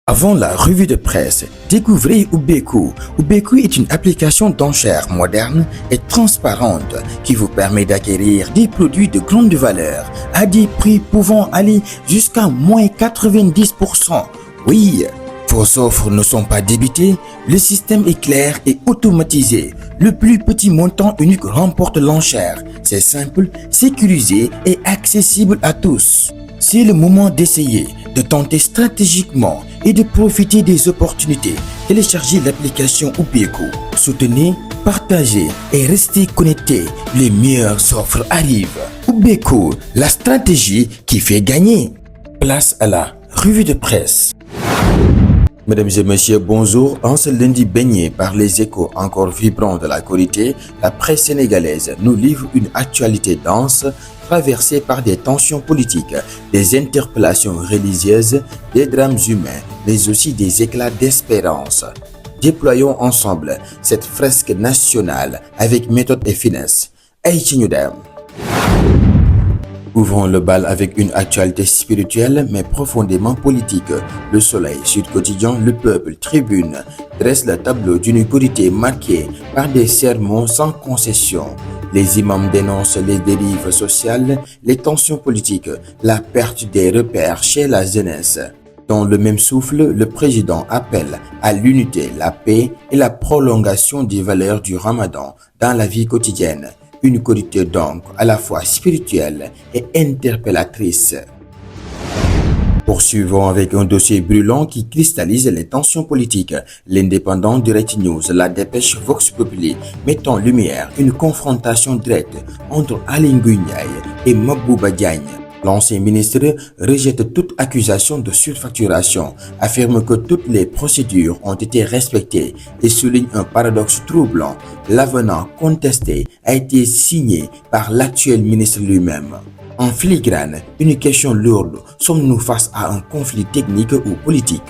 Avant la revue de presse, découvrez Ubbeku. Ubbeku est une application d'enchères moderne et transparente qui vous permet d'acquérir des produits de grande valeur à des prix pouvant aller jusqu'à moins 90%. Oui, vos offres ne sont pas débitées, le système est clair et automatisé. Le plus petit montant unique remporte l'enchère. C'est simple, sécurisé et accessible à tous. C'est le moment d'essayer, de tenter stratégiquement et de profiter des opportunités. Téléchargez l'application Ubbeku. Soutenez, partagez et restez connectés. Les meilleures offres arrivent. Ubbeku, la stratégie qui fait gagner. Place à la revue de presse. Mesdames et messieurs, bonjour. En ce lundi baigné par les échos encore vibrants de la Korité, la presse sénégalaise nous livre une actualité dense, traversée par des tensions politiques, des interpellations religieuses, des drames humains, mais aussi des éclats d'espérance. Déployons ensemble cette fresque nationale avec méthode et finesse. Ay ci ñu dem. Ouvrons le bal avec une actualité spirituelle mais profondément politique. Le Soleil, Sud Quotidien, Le Peuple, Tribune dresse le tableau d'une Korité marquée par des sermons sans concession. Les imams dénoncent les dérives sociales, les tensions politiques, la perte des repères chez la jeunesse. Dans le même souffle, le président appelle à l'unité, la paix et la prolongation des valeurs du Ramadan dans la vie quotidienne. Une Korité donc à la fois spirituelle et interpellatrice. Poursuivons avec un dossier brûlant qui cristallise les tensions politiques. L'Indépendant, Direct News, La Dépêche, Vox Populi met en lumière une confrontation directe entre Aly Ngouille Ndiaye et Mabouba Diagne. L'ancien ministre rejette toute accusation de surfacturation, affirme que toutes les procédures ont été respectées et souligne un paradoxe troublant. L'avenant contesté a été signé par l'actuel ministre lui-même. En filigrane, une question lourde, sommes-nous face à un conflit technique ou politique?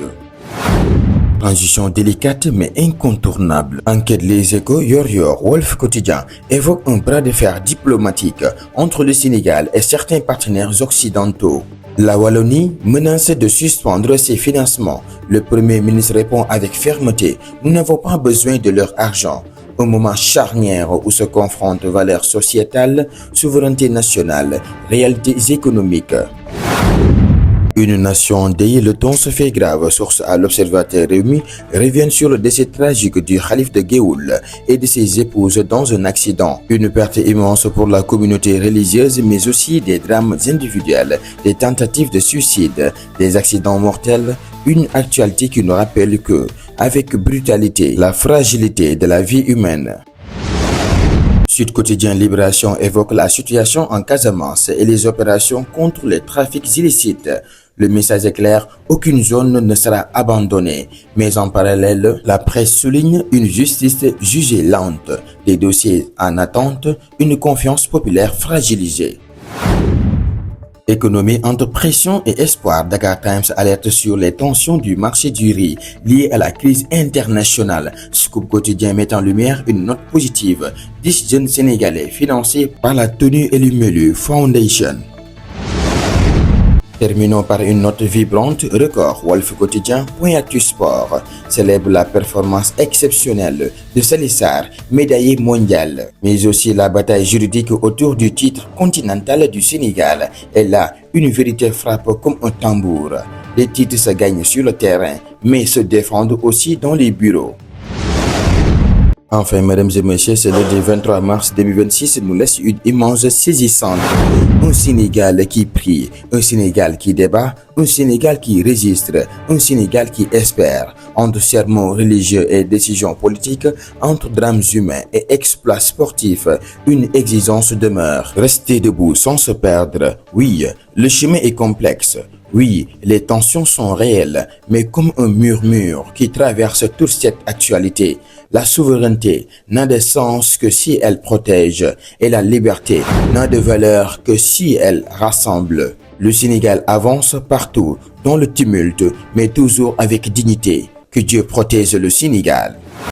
Transition délicate mais incontournable. Enquête Les Échos, Yor, Wolf Quotidien évoque un bras de fer diplomatique entre le Sénégal et certains partenaires occidentaux. La Wallonie menace de suspendre ses financements. Le Premier ministre répond avec fermeté: nous n'avons pas besoin de leur argent. Un moment charnière où se confrontent valeurs sociétales, souveraineté nationale, réalités économiques. Une nation endeuillée, le ton se fait grave. Source à l'Observateur Rewmi revient sur le décès tragique du Khalif de Géoul et de ses épouses dans un accident. Une perte immense pour la communauté religieuse, mais aussi des drames individuels, des tentatives de suicide, des accidents mortels. Une actualité qui nous rappelle que, avec brutalité, la fragilité de la vie humaine. Sud Quotidien Libération évoque la situation en Casamance et les opérations contre les trafics illicites. Le message est clair, aucune zone ne sera abandonnée. Mais en parallèle, la presse souligne une justice jugée lente, des dossiers en attente, une confiance populaire fragilisée. Économie entre pression et espoir. Dakar Times alerte sur les tensions du marché du riz liées à la crise internationale. Scoop Quotidien met en lumière une note positive. 10 jeunes Sénégalais financés par la Tenue Elumelu Foundation. Terminons par une note vibrante. Record, Wolf Quotidien, Point Actu Sport célèbre la performance exceptionnelle de Salih Sarr, médaillé mondial, mais aussi la bataille juridique autour du titre continental du Sénégal. Et là, une vérité frappe comme un tambour. Les titres se gagnent sur le terrain, mais se défendent aussi dans les bureaux. Enfin, mesdames et messieurs, ce lundi 23 mars 2026 nous laisse une image saisissante. Un Sénégal qui prie, un Sénégal qui débat, un Sénégal qui résiste, un Sénégal qui espère. Entre sermons religieux et décisions politiques, entre drames humains et exploits sportifs, une exigence demeure. Rester debout sans se perdre. Oui, le chemin est complexe. Oui, les tensions sont réelles, mais comme un murmure qui traverse toute cette actualité. La souveraineté n'a de sens que si elle protège, et la liberté n'a de valeur que si elle rassemble. Le Sénégal avance partout, dans le tumulte, mais toujours avec dignité. Que Dieu protège le Sénégal.